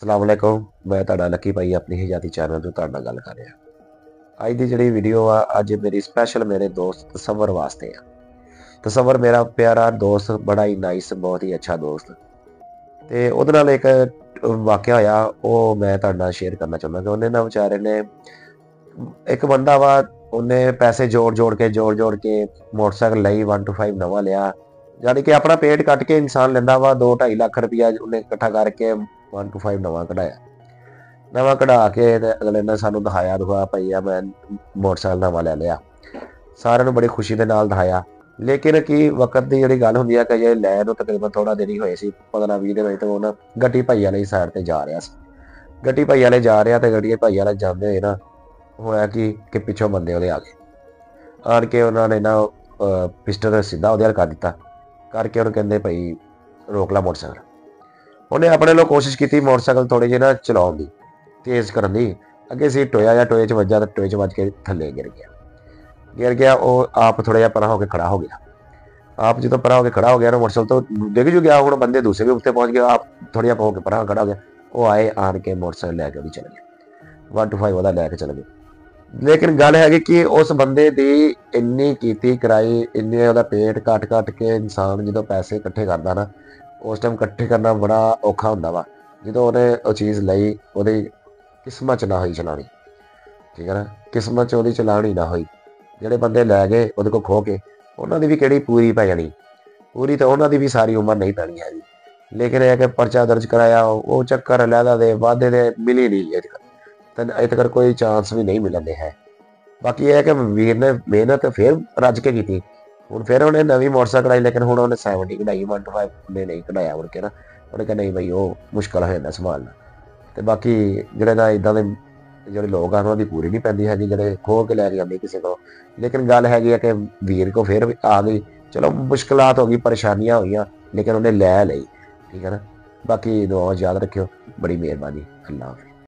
अस्सलाम वालेकुम। मैं ਤੁਹਾਡਾ ਲੱਕੀ ਭਾਈ ਆਪਣੀ ਹਯਾਤੀ ਚੈਨਲ ਤੋਂ ਤੁਹਾਡੇ ਨਾਲ ਗੱਲ ਕਰ ਰਿਹਾ। ਅੱਜ ਦੀ ਜਿਹੜੀ ਵੀਡੀਓ ਆ ਅੱਜ ਮੇਰੀ ਸਪੈਸ਼ਲ ਮੇਰੇ ਦੋਸਤ ਤਸੱਵਰ ਵਾਸਤੇ ਆ। ਤਸੱਵਰ ਮੇਰਾ ਪਿਆਰਾ ਦੋਸਤ, ਬੜਾ ਹੀ ਨਾਈਸ, ਬਹੁਤ ਹੀ ਅੱਛਾ ਦੋਸਤ, ਤੇ ਉਹਦੇ ਨਾਲ ਇੱਕ ਵਾਕਿਆ ਹੋਇਆ, ਉਹ ਮੈਂ ਤੁਹਾਡੇ ਨਾਲ ਸ਼ੇਅਰ ਕਰਨਾ ਚਾਹੁੰਦਾ ਕਿ ਉਹਨੇ ਨਾ ਵਿਚਾਰੇ ਨੇ ਇੱਕ ਬੰਦਾ ਵਾ, ਉਹਨੇ ਪੈਸੇ ਜੋੜ ਕੇ ਮੋਟਰਸਾਈਕਲ ਲਈ 125 ਨਵਾਂ ਲਿਆ। ਯਾਨੀ ਕਿ ਆਪਣਾ ਪੇਟ ਕੱਟ ਕੇ ਇਨਸਾਨ ਲੈਂਦਾ ਵਾ 2-2.5 ਲੱਖ ਰੁਪਇਆ ਉਹਨੇ ਇਕੱਠਾ ਕਰਕੇ 125 ਨਵਾਂ ਕਢਾਇਆ। ਨਵਾਂ ਕਢਾ ਕੇ ਤੇ ਅਗਲੇ ਨੇ ਸਾਨੂੰ ਦਿਖਾਇਆ ਭਾਈ ਆ ਮੈਂ ਮੋਟਰਸਾਈਕਲ ਨਵਾਂ ਲੈ ਲਿਆ। ਸਾਰਿਆਂ ਨੂੰ ਬੜੀ ਖੁਸ਼ੀ ਦੇ ਨਾਲ ਦਿਖਾਇਆ। ਲੇਕਿਨ ਕੀ ਵਕਤ ਦੀ ਜਿਹੜੀ ਗੱਲ ਹੁੰਦੀ ਆ ਕਿ ਜੇ ਲੈ ਨੂੰ ਤਕਰੀਬਨ ਥੋੜਾ ਦੇਰ ਹੀ ਹੋਏ ਸੀ, 15-20 ਦੇ ਵਿੱਚ, ਤੇ ਉਹ ਨਾ ਗੱਡੀ ਭਾਈ ਵਾਲੀ ਸਾਈਡ ਤੇ ਜਾ ਰਿਹਾ ਸੀ। ਗੱਡੀ ਭਾਈ ਵਾਲੇ ਜਾ ਰਿਹਾ ਤੇ ਗੱਡੀ ਭਾਈ ਵਾਲੇ ਜਾਂਦੇ ਹੋਏ ਨਾ ਹੋਇਆ ਕਿ ਪਿੱਛੋਂ ਬੰਦੇ ਉਹਦੇ ਆ ਗਏ। ਆਣ ਕੇ ਉਹਨਾਂ ਨੇ ਨਾ ਪਿਸਟਲ ਸਿੱਧਾ ਉਹਦੇ ਵੱਲ ਕਰ ਦਿੱਤਾ। ਕਰਕੇ ਉਹਨੂੰ ਕਹਿੰਦੇ ਭਾਈ ਰੋਕ ਲਾ ਮੋਟਰਸਾਈਕਲ। ਉਹਨੇ ਆਪਣੇ ਵੱਲੋਂ ਕੋਸ਼ਿਸ਼ ਕੀਤੀ ਮੋਟਰਸਾਈਕਲ ਥੋੜੇ ਜਿਹੇ ਨਾ ਚਲਾਉਣ ਦੀ, ਤੇਜ਼ ਕਰਨ ਦੀ। ਅੱਗੇ ਸੀ ਟੋਇਆ ਜਾਂ ਟੋਏ 'ਚ ਵੱਜਾ ਤੇ ਟੋਏ 'ਚ ਵੱਜ ਕੇ ਥੱਲੇ ਗਿਰ ਗਿਆ। ਉਹ ਆਪ ਥੋੜਾ ਜਿਹਾ ਪਰਾਂ ਹੋ ਕੇ ਖੜਾ ਹੋ ਗਿਆ। ਆਪ ਜਦੋਂ ਪਰਾਂ ਹੋ ਕੇ ਖੜਾ ਹੋ ਗਿਆ ਨਾ ਮੋਟਰਸਾਈਕਲ ਤੋਂ ਡਿੱਗ ਜੂ ਗਿਆ। ਹੁਣ ਬੰਦੇ ਦੂਸਰੇ ਵੀ ਉੱਤੇ ਪਹੁੰਚ ਗਏ। ਆਪ ਥੋੜਾ ਜਿਹਾ ਹੋ ਕੇ ਪਰਾਂ ਖੜਾ ਹੋ ਗਿਆ। ਉਹ ਆਏ, ਆਣ ਕੇ ਮੋਟਰਸਾਈਕਲ ਲੈ ਕੇ ਉਹਦੀ ਚਲੇ ਗਏ। 125 ਉਹਦਾ ਲੈ ਕੇ ਚਲੇ ਗਏ। ਲੇਕਿਨ ਗੱਲ ਹੈਗੀ ਕਿ ਉਸ ਬੰਦੇ ਦੀ ਇੰਨੀ ਕੀਤੀ ਕਰਾਈ, ਇੰਨੇ ਉਹਦਾ ਪੇਟ ਕੱਟ ਕੇ ਇਨਸਾਨ ਜਦੋਂ ਪੈਸੇ ਇਕੱਠੇ ਕਰਦਾ ਨਾ, ਉਸ ਟਾਈਮ ਇਕੱਠੇ ਕਰਨਾ ਬੜਾ ਔਖਾ ਹੁੰਦਾ ਵਾ। ਜਦੋਂ ਉਹਨੇ ਉਹ ਚੀਜ਼ ਲਈ, ਉਹਦੀ ਕਿਸਮਤ 'ਚ ਨਾ ਹੋਈ ਚਲਾਉਣੀ, ਠੀਕ ਹੈ ਨਾ, ਕਿਸਮਤ 'ਚ ਉਹਦੀ ਚਲਾਉਣੀ ਨਾ ਹੋਈ। ਜਿਹੜੇ ਬੰਦੇ ਲੈ ਗਏ ਉਹਦੇ ਕੋਲ ਖੋ ਕੇ, ਉਹਨਾਂ ਦੀ ਵੀ ਕਿਹੜੀ ਪੂਰੀ ਪੈ ਜਾਣੀ, ਪੂਰੀ ਤਾਂ ਉਹਨਾਂ ਦੀ ਵੀ ਸਾਰੀ ਉਮਰ ਨਹੀਂ ਪੈਣੀ ਹੈਗੀ। ਲੇਕਿਨ ਇਹ ਕਿ ਪਰਚਾ ਦਰਜ ਕਰਾਇਆ, ਉਹ ਚੱਕਰ ਲਹਿਦਾ ਦੇ ਵਾਧੇ ਦੇ ਮਿਲੀ ਨਹੀਂ ਅਜੇ ਤੱਕ ਕੋਈ ਚਾਂਸ ਵੀ ਨਹੀਂ ਮਿਲਣ ਦੇ ਹੈ। ਬਾਕੀ ਇਹ ਹੈ ਕਿ ਵੀਰ ਨੇ ਮਿਹਨਤ ਫਿਰ ਰੱਜ ਕੇ ਕੀਤੀ। ਹੁਣ ਫਿਰ ਉਹਨੇ ਨਵੀਂ ਮੋਟਰਸਾਈਕਲ ਕਢਾਈ, ਲੇਕਿਨ ਹੁਣ ਉਹਨੇ 70 ਕਢਾਈ, 125 ਨੇ ਨਹੀਂ ਕਢਾਇਆ। ਮੁੜ ਕੇ ਨਾ ਉਹਨੇ ਕਿਹਾ ਨਹੀਂ ਬਈ ਉਹ ਮੁਸ਼ਕਲ ਹੋ ਜਾਂਦਾ ਸੰਭਾਲਣਾ। ਤੇ ਬਾਕੀ ਜਿਹੜੇ ਨਾ ਇੱਦਾਂ ਦੇ ਜਿਹੜੇ ਲੋਕ ਆ ਉਹਨਾਂ ਦੀ ਪੂਰੀ ਨਹੀਂ ਪੈਂਦੀ ਹੈਗੀ, ਜਿਹੜੇ ਖੋਹ ਕੇ ਲੈ ਕੇ ਜਾਂਦੇ ਕਿਸੇ ਕੋਲ। ਲੇਕਿਨ ਗੱਲ ਹੈਗੀ ਹੈ ਕਿ ਵੀਰ ਕੋ ਫਿਰ ਆ ਗਈ। ਚਲੋ ਮੁਸ਼ਕਲਾਤ ਹੋ ਗਈ, ਪਰੇਸ਼ਾਨੀਆਂ ਹੋਈਆਂ, ਲੇਕਿਨ ਉਹਨੇ ਲੈ ਲਈ, ਠੀਕ ਹੈ ਨਾ। ਬਾਕੀ ਦੁਆਵਾਂ ਯਾਦ ਰੱਖਿਓ। ਬੜੀ ਮਿਹਰਬਾਨੀ। ਅੱਲਾਹ ਹਾਫਿਜ਼।